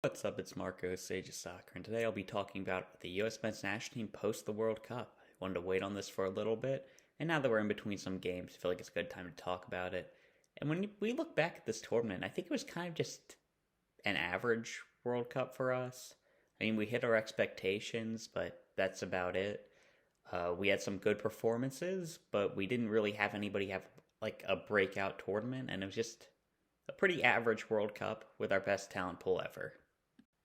What's up, it's Marco, Sage of Soccer, and today I'll be talking about the US men's national team post the World Cup. I wanted to wait on this for a little bit, and now that we're in between some games, I feel like it's a good time to talk about it. And when we look back at this tournament, I think it was kind of just an average World Cup for us. I mean, we hit our expectations, but that's about it. We had some good performances, but we didn't really have anybody have like a breakout tournament, and it was just a pretty average World Cup with our best talent pool ever.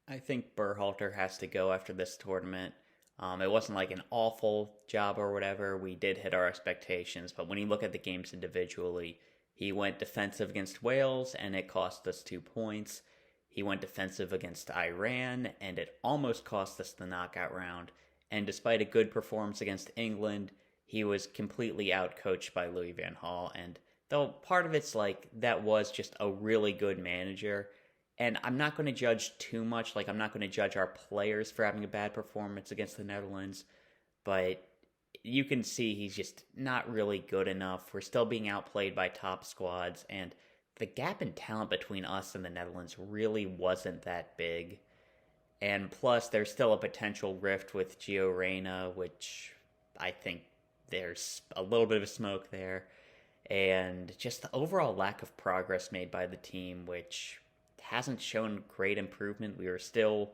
I think Berhalter has to go after this tournament. It wasn't like an awful job or whatever. We did hit our expectations, but when you look at the games individually, he went defensive against Wales, and it cost us 2 points. He went defensive against Iran, and it almost cost us the knockout round. And despite a good performance against England, he was completely outcoached by Louis van Gaal. And though part of it's like that was just a really good manager, and I'm not going to judge too much. Like, I'm not going to judge our players for having a bad performance against the Netherlands. But you can see he's just not really good enough. We're still being outplayed by top squads. And the gap in talent between us and the Netherlands really wasn't that big. And plus, there's still a potential rift with Gio Reyna, which I think there's a little bit of a smoke there. And just the overall lack of progress made by the team, which hasn't shown great improvement. We were still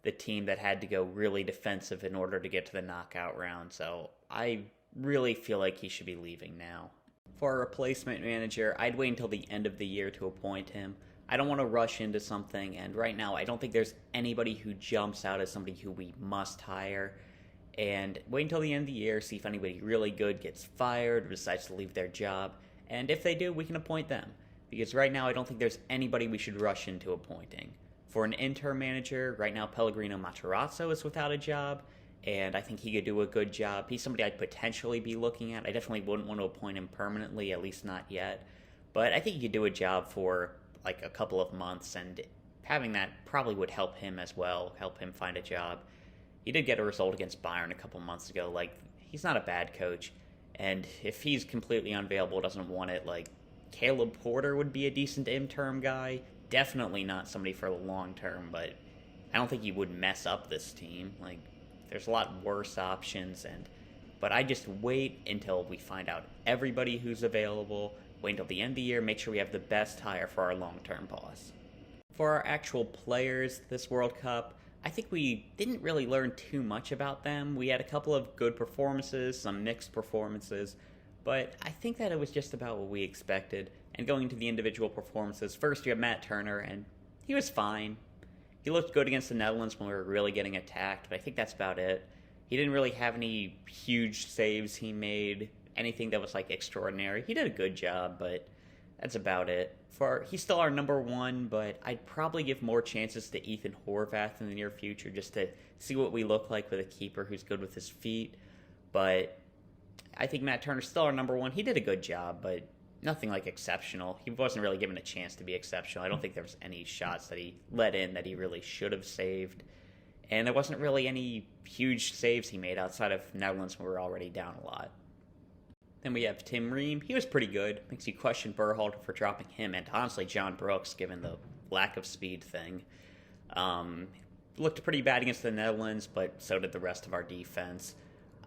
the team that had to go really defensive in order to get to the knockout round, so I really feel like he should be leaving now. For a replacement manager, I'd wait until the end of the year to appoint him. I don't want to rush into something, and right now I don't think there's anybody who jumps out as somebody who we must hire. And wait until the end of the year, see if anybody really good gets fired or decides to leave their job, and if they do, we can appoint them. Because right now, I don't think there's anybody we should rush into appointing. For an interim manager, right now Pellegrino Matarazzo is without a job, and I think he could do a good job. He's somebody I'd potentially be looking at. I definitely wouldn't want to appoint him permanently, at least not yet. But I think he could do a job for like a couple of months, and having that probably would help him as well, help him find a job. He did get a result against Bayern a couple months ago. Like, he's not a bad coach, and if he's completely unavailable, doesn't want it, like, Caleb Porter would be a decent interim guy. Definitely not somebody for the long term, but I don't think he would mess up this team. Like, there's a lot worse options, but I just wait until we find out everybody who's available. Wait until the end of the year, make sure we have the best hire for our long-term boss. For our actual players this World Cup, I think we didn't really learn too much about them. We had a couple of good performances, some mixed performances, but I think that it was just about what we expected. And going to the individual performances, first you have Matt Turner, and he was fine. He looked good against the Netherlands when we were really getting attacked, but I think that's about it. He didn't really have any huge saves he made, anything that was like extraordinary. He did a good job, but that's about it. He's still our number one, but I'd probably give more chances to Ethan Horvath in the near future just to see what we look like with a keeper who's good with his feet. But I think Matt Turner's still our number one. He did a good job, but nothing like exceptional. He wasn't really given a chance to be exceptional. I don't think there was any shots that he let in that he really should have saved. And there wasn't really any huge saves he made outside of Netherlands when we were already down a lot. Then we have Tim Ream. He was pretty good. Makes you question Berhalter for dropping him, and honestly John Brooks, given the lack of speed thing. Looked pretty bad against the Netherlands, but so did the rest of our defense.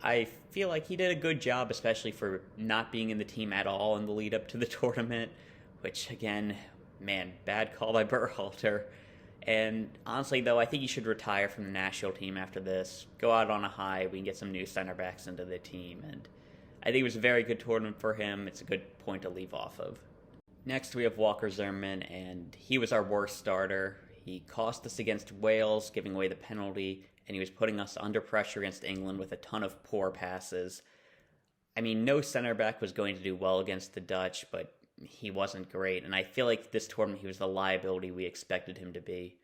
I feel like he did a good job, especially for not being in the team at all in the lead up to the tournament, which, again, man, bad call by Berhalter. And honestly, though, I think he should retire from the national team after this. Go out on a high. We can get some new center backs into the team. And I think it was a very good tournament for him. It's a good point to leave off of. Next, we have Walker Zimmerman, and he was our worst starter. He cost us against Wales, giving away the penalty, and he was putting us under pressure against England with a ton of poor passes. I mean, no center back was going to do well against the Dutch, but he wasn't great, and I feel like this tournament he was the liability we expected him to be.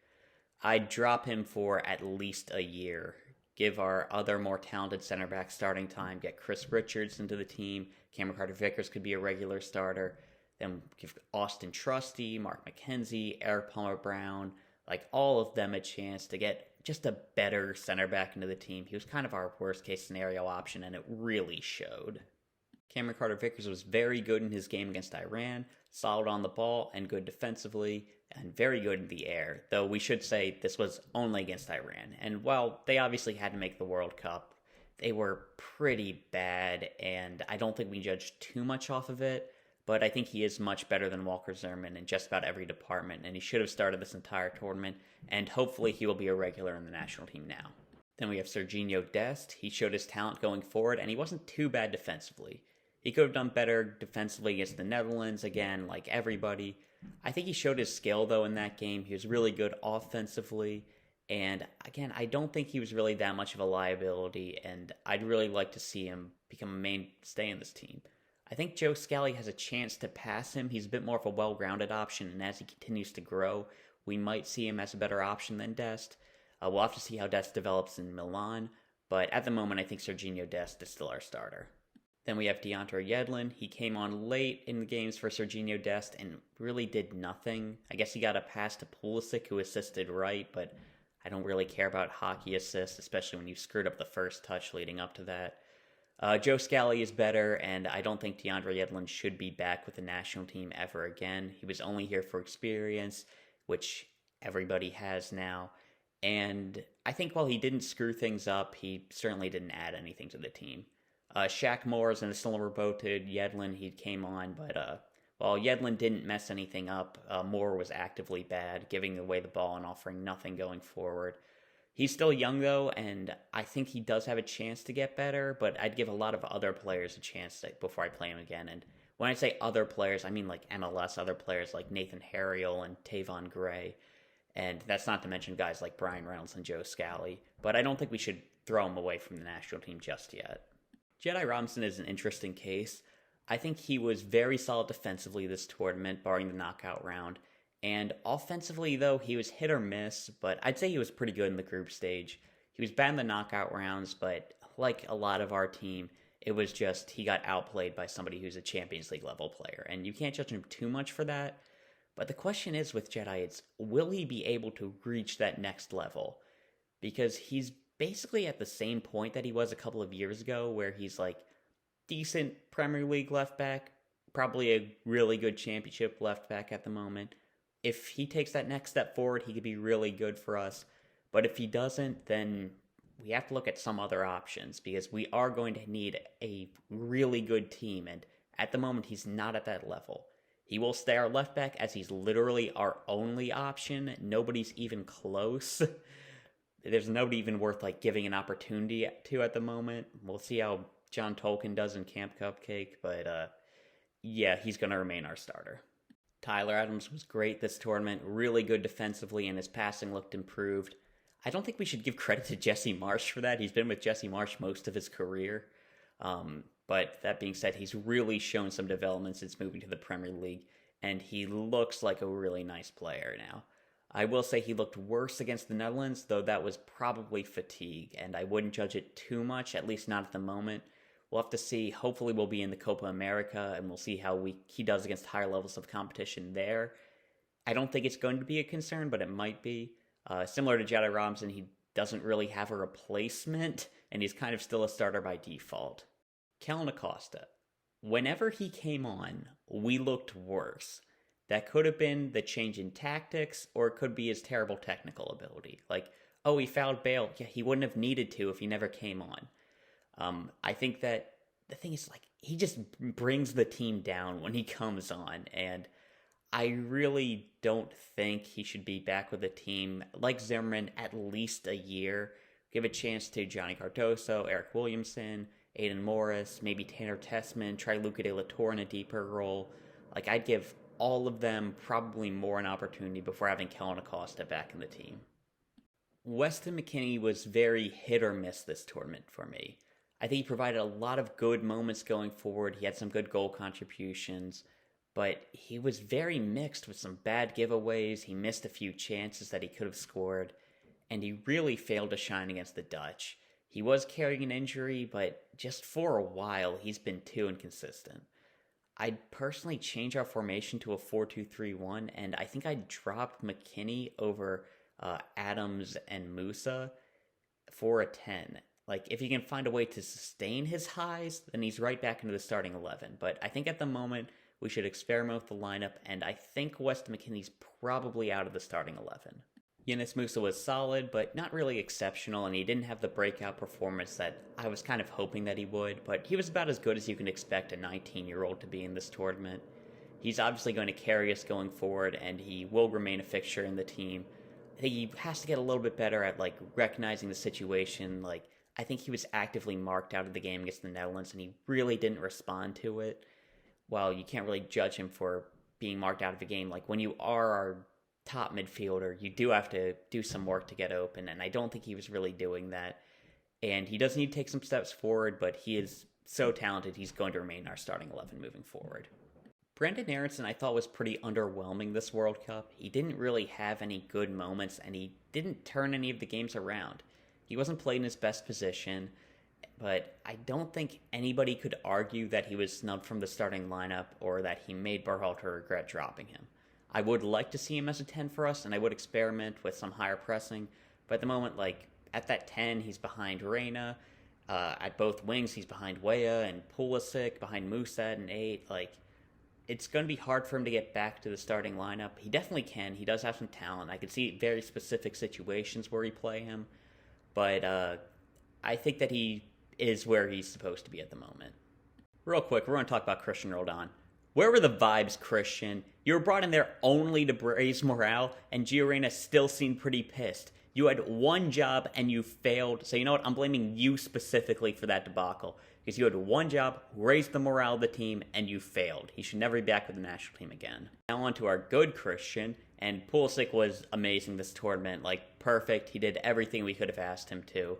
I'd drop him for at least a year. Give our other more talented center back starting time, get Chris Richards into the team, Cameron Carter-Vickers could be a regular starter, then give Austin Trusty, Mark McKenzie, Eric Palmer-Brown, like all of them a chance to get just a better center back into the team. He was kind of our worst case scenario option, and it really showed. Cameron Carter-Vickers was very good in his game against Iran, solid on the ball and good defensively, and very good in the air, though we should say this was only against Iran. And while they obviously had to make the World Cup, they were pretty bad, and I don't think we judge too much off of it, but I think he is much better than Walker Zimmerman in just about every department, and he should have started this entire tournament, and hopefully he will be a regular in the national team now. Then we have Sergino Dest. He showed his talent going forward, and he wasn't too bad defensively. He could have done better defensively against the Netherlands, again, like everybody. I think he showed his skill, though, in that game. He was really good offensively, and again, I don't think he was really that much of a liability, and I'd really like to see him become a mainstay in this team. I think Joe Scally has a chance to pass him. He's a bit more of a well-rounded option, and as he continues to grow, we might see him as a better option than Dest. We'll have to see how Dest develops in Milan, but at the moment, I think Sergino Dest is still our starter. Then we have DeAndre Yedlin. He came on late in the games for Sergino Dest and really did nothing. I guess he got a pass to Pulisic, who assisted Wright, but I don't really care about hockey assists, especially when you screwed up the first touch leading up to that. Joe Scally is better, and I don't think DeAndre Yedlin should be back with the national team ever again. He was only here for experience, which everybody has now. And I think while he didn't screw things up, he certainly didn't add anything to the team. Shaq Moore is in a similar boat to Yedlin. He came on, but while Yedlin didn't mess anything up, Moore was actively bad, giving away the ball and offering nothing going forward. He's still young, though, and I think he does have a chance to get better, but I'd give a lot of other players a chance before I play him again. And when I say other players, I mean like MLS other players like Nathan Harriel and Tavon Gray. And that's not to mention guys like Brian Reynolds and Joe Scally. But I don't think we should throw him away from the national team just yet. Jedi Robinson is an interesting case. I think he was very solid defensively this tournament, barring the knockout round. And offensively, though, he was hit or miss, but I'd say he was pretty good in the group stage. He was bad in the knockout rounds, but like a lot of our team, it was just he got outplayed by somebody who's a Champions League level player. And you can't judge him too much for that. But the question is with Jedi, it's will he be able to reach that next level? Because he's basically at the same point that he was a couple of years ago, where he's like decent Premier League left back, probably a really good championship left back at the moment. If he takes that next step forward, he could be really good for us. But if he doesn't, then we have to look at some other options, because we are going to need a really good team. And at the moment, he's not at that level. He will stay our left back, as he's literally our only option. Nobody's even close. There's nobody even worth like giving an opportunity to at the moment. We'll see how John Tolkien does in Camp Cupcake, but yeah, he's going to remain our starter. Tyler Adams was great this tournament, really good defensively, and his passing looked improved. I don't think we should give credit to Jesse Marsch for that. He's been with Jesse Marsch most of his career. But that being said, he's really shown some development since moving to the Premier League, and he looks like a really nice player now. I will say he looked worse against the Netherlands, though that was probably fatigue, and I wouldn't judge it too much, at least not at the moment. We'll have to see. Hopefully we'll be in the Copa America, and we'll see how he does against higher levels of competition there. I don't think it's going to be a concern, but it might be. Similar to Jedi Robinson, he doesn't really have a replacement, and he's kind of still a starter by default. Kellyn Acosta. Whenever he came on, we looked worse. That could have been the change in tactics, or it could be his terrible technical ability. Like, oh, he fouled Bale. Yeah, he wouldn't have needed to if he never came on. I think that the thing is, like, he just brings the team down when he comes on, and I really don't think he should be back with the team. Like Zimmerman, at least a year. Give a chance to Johnny Cardoso, Eric Williamson, Aiden Morris, maybe Tanner Tessman, try Luca De La Torre in a deeper role. Like, I'd give all of them probably more an opportunity before having Kellyn Acosta back in the team. Weston McKennie was very hit or miss this tournament for me. I think he provided a lot of good moments going forward. He had some good goal contributions, but he was very mixed with some bad giveaways. He missed a few chances that he could have scored, and he really failed to shine against the Dutch. He was carrying an injury, but just for a while, he's been too inconsistent. I'd personally change our formation to a 4-2-3-1, and I think I'd drop McKennie over Adams and Musah for a 10. Like, if he can find a way to sustain his highs, then he's right back into the starting 11. But I think at the moment, We should experiment with the lineup, and I think Weston McKennie's probably out of the starting 11. Yunus Musah was solid, but not really exceptional, and he didn't have the breakout performance that I was kind of hoping that he would, but he was about as good as you can expect a 19-year-old to be in this tournament. He's obviously going to carry us going forward, and he will remain a fixture in the team. I think he has to get a little bit better at, recognizing the situation. I think he was actively marked out of the game against the Netherlands, and he really didn't respond to it. While you can't really judge him for being marked out of a game, when you are our top midfielder, you do have to do some work to get open, and I don't think he was really doing that. And he does need to take some steps forward, but he is so talented, he's going to remain our starting 11 moving forward. Brenden Aaronson, I thought, was pretty underwhelming this World Cup. He didn't really have any good moments, and he didn't turn any of the games around. He wasn't playing in his best position, but I don't think anybody could argue that he was snubbed from the starting lineup or that he made Berhalter regret dropping him. I would like to see him as a 10 for us, and I would experiment with some higher pressing, but at the moment, at that 10, he's behind Reyna. At both wings, he's behind Weah and Pulisic, behind Musah and 8. It's going to be hard for him to get back to the starting lineup. He definitely can. He does have some talent. I could see very specific situations where he play him, but I think that he is where he's supposed to be at the moment. Real quick, we're going to talk about Chrstian Roldan. Where were the vibes, Chrstian? You were brought in there only to raise morale, and Gio Reyna still seemed pretty pissed. You had one job and you failed. So you know what? I'm blaming you specifically for that debacle. Because you had one job, raise the morale of the team, and you failed. He should never be back with the national team again. Now on to our good Chrstian, and Pulisic was amazing this tournament. Perfect. He did everything we could have asked him to.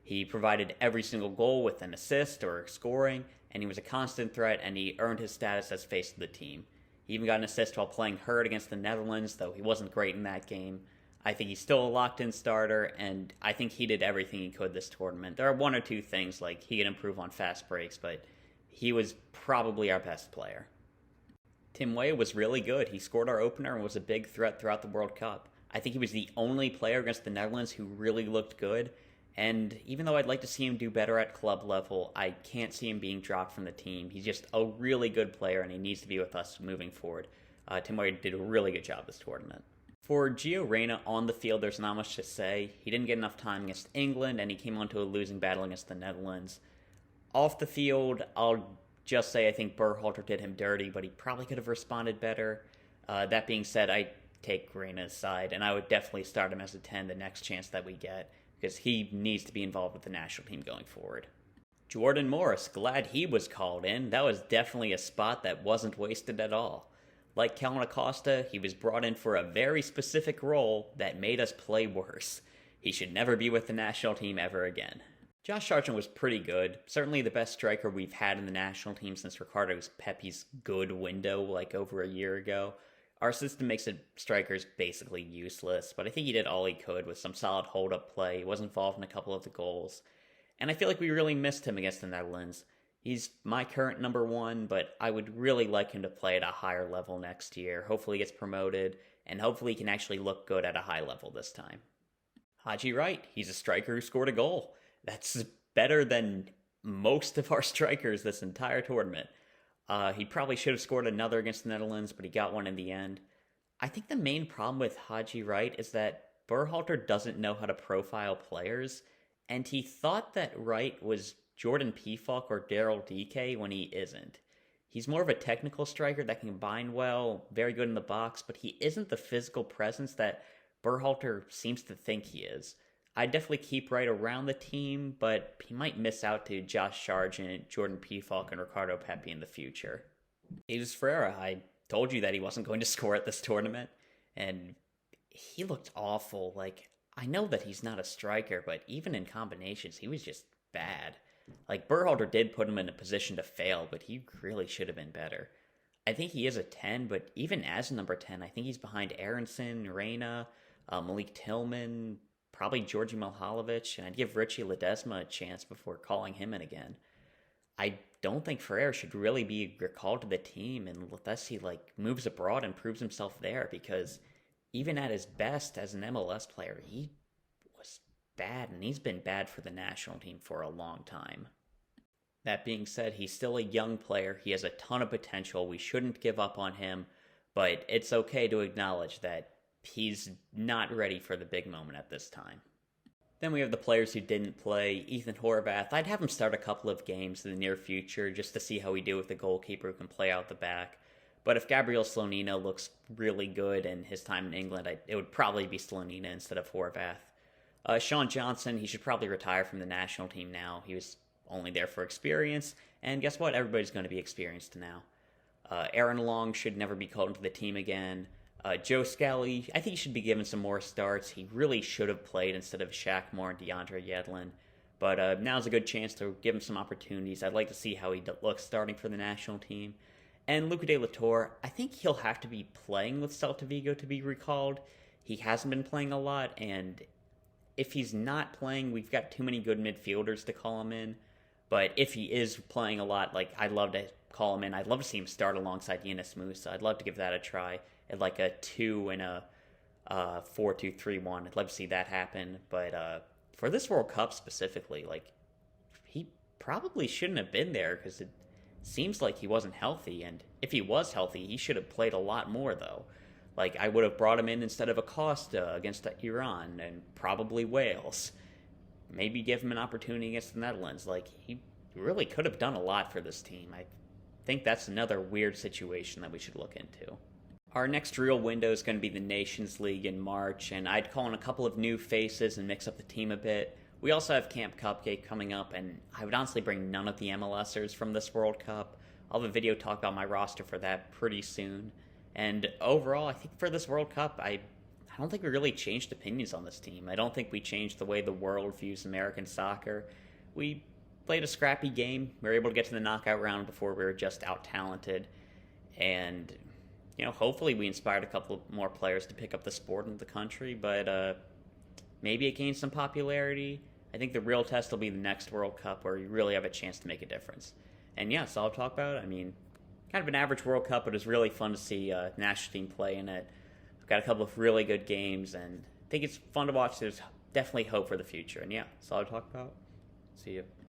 He provided every single goal with an assist or scoring, and he was a constant threat, and he earned his status as face of the team. He even got an assist while playing hurt against the Netherlands, though he wasn't great in that game. I think he's still a locked-in starter, and I think he did everything he could this tournament. There are one or two things, he can improve on fast breaks, but he was probably our best player. Tim Weah was really good. He scored our opener and was a big threat throughout the World Cup. I think he was the only player against the Netherlands who really looked good, and even though I'd like to see him do better at club level, I can't see him being dropped from the team. He's just a really good player, and he needs to be with us moving forward. Tim Weah did a really good job this tournament. For Gio Reyna on the field, there's not much to say. He didn't get enough time against England, and he came onto a losing battle against the Netherlands. Off the field, I'll just say I think Berhalter did him dirty, but he probably could have responded better. That being said, I take Reyna's side, and I would definitely start him as a 10 the next chance that we get, because he needs to be involved with the national team going forward. Jordan Morris, glad he was called in. That was definitely a spot that wasn't wasted at all. Like Kellyn Acosta, he was brought in for a very specific role that made us play worse. He should never be with the national team ever again. Josh Sargent was pretty good. Certainly the best striker we've had in the national team since Ricardo Pepi's good window over a year ago. Our system makes strikers basically useless, but I think he did all he could with some solid hold-up play. He was involved in a couple of the goals. And I feel like we really missed him against the Netherlands. He's my current number 1, but I would really like him to play at a higher level next year. Hopefully he gets promoted, and hopefully he can actually look good at a high level this time. Haji Wright, he's a striker who scored a goal. That's better than most of our strikers this entire tournament. He probably should have scored another against the Netherlands, but he got one in the end. I think the main problem with Haji Wright is that Berhalter doesn't know how to profile players, and he thought that Wright was Jordan Pefok or Daryl DK when he isn't. He's more of a technical striker that can combine well, very good in the box, but he isn't the physical presence that Berhalter seems to think he is. I'd definitely keep Wright around the team, but he might miss out to Josh Sargent, Jordan Pefok, and Ricardo Pepi in the future. Jesus Ferreira, I told you that he wasn't going to score at this tournament, and he looked awful. I know that he's not a striker, but even in combinations, he was just bad. Berhalter did put him in a position to fail, but he really should have been better. I think he is a 10, but even as a number 10, I think he's behind Aaronson, Reyna, Malik Tillman, probably Georgi Milhalovic, and I'd give Richie Ledesma a chance before calling him in again. I don't think Ferreira should really be recalled to the team unless he moves abroad and proves himself there, because even at his best as an MLS player, he was bad, and he's been bad for the national team for a long time. That being said, he's still a young player. He has a ton of potential. We shouldn't give up on him, but it's okay to acknowledge that he's not ready for the big moment at this time. Then we have the players who didn't play. Ethan Horvath, I'd have him start a couple of games in the near future just to see how we do with the goalkeeper who can play out the back. But if Gabriel Slonina looks really good in his time in England, it would probably be Slonina instead of Horvath. Sean Johnson, he should probably retire from the national team now. He was only there for experience, and guess what? Everybody's going to be experienced now. Aaron Long should never be called into the team again. Joe Scally, I think he should be given some more starts. He really should have played instead of Shaq Moore and DeAndre Yedlin. But now's a good chance to give him some opportunities. I'd like to see how he looks starting for the national team. And Luca de la Torre, I think he'll have to be playing with Celta Vigo to be recalled. He hasn't been playing a lot, and if he's not playing, we've got too many good midfielders to call him in. But if he is playing a lot, I'd love to call him in. I'd love to see him start alongside Yunus Musah. I'd love to give that a try at a 2 and a 4-2-3-1. I'd love to see that happen. But for this World Cup specifically, he probably shouldn't have been there because it seems like he wasn't healthy. And if he was healthy, he should have played a lot more, though. I would have brought him in instead of Acosta against Iran and probably Wales. Maybe give him an opportunity against the Netherlands. He really could have done a lot for this team. I think that's another weird situation that we should look into. Our next real window is going to be the Nations League in March, and I'd call in a couple of new faces and mix up the team a bit. We also have Camp Cupcake coming up, and I would honestly bring none of the MLSers from this World Cup. I'll have a video talk about my roster for that pretty soon. And overall, I think for this World Cup, I don't think we really changed opinions on this team. I don't think we changed the way the world views American soccer. We played a scrappy game. We were able to get to the knockout round before we were just out-talented. And, hopefully we inspired a couple more players to pick up the sport in the country. But maybe it gained some popularity. I think the real test will be the next World Cup where you really have a chance to make a difference. And yeah, so I'll talk about it. Kind of an average World Cup, but it was really fun to see the national team play in it. We've got a couple of really good games, and I think it's fun to watch. There's definitely hope for the future. And yeah, that's all I'll talk about. See you.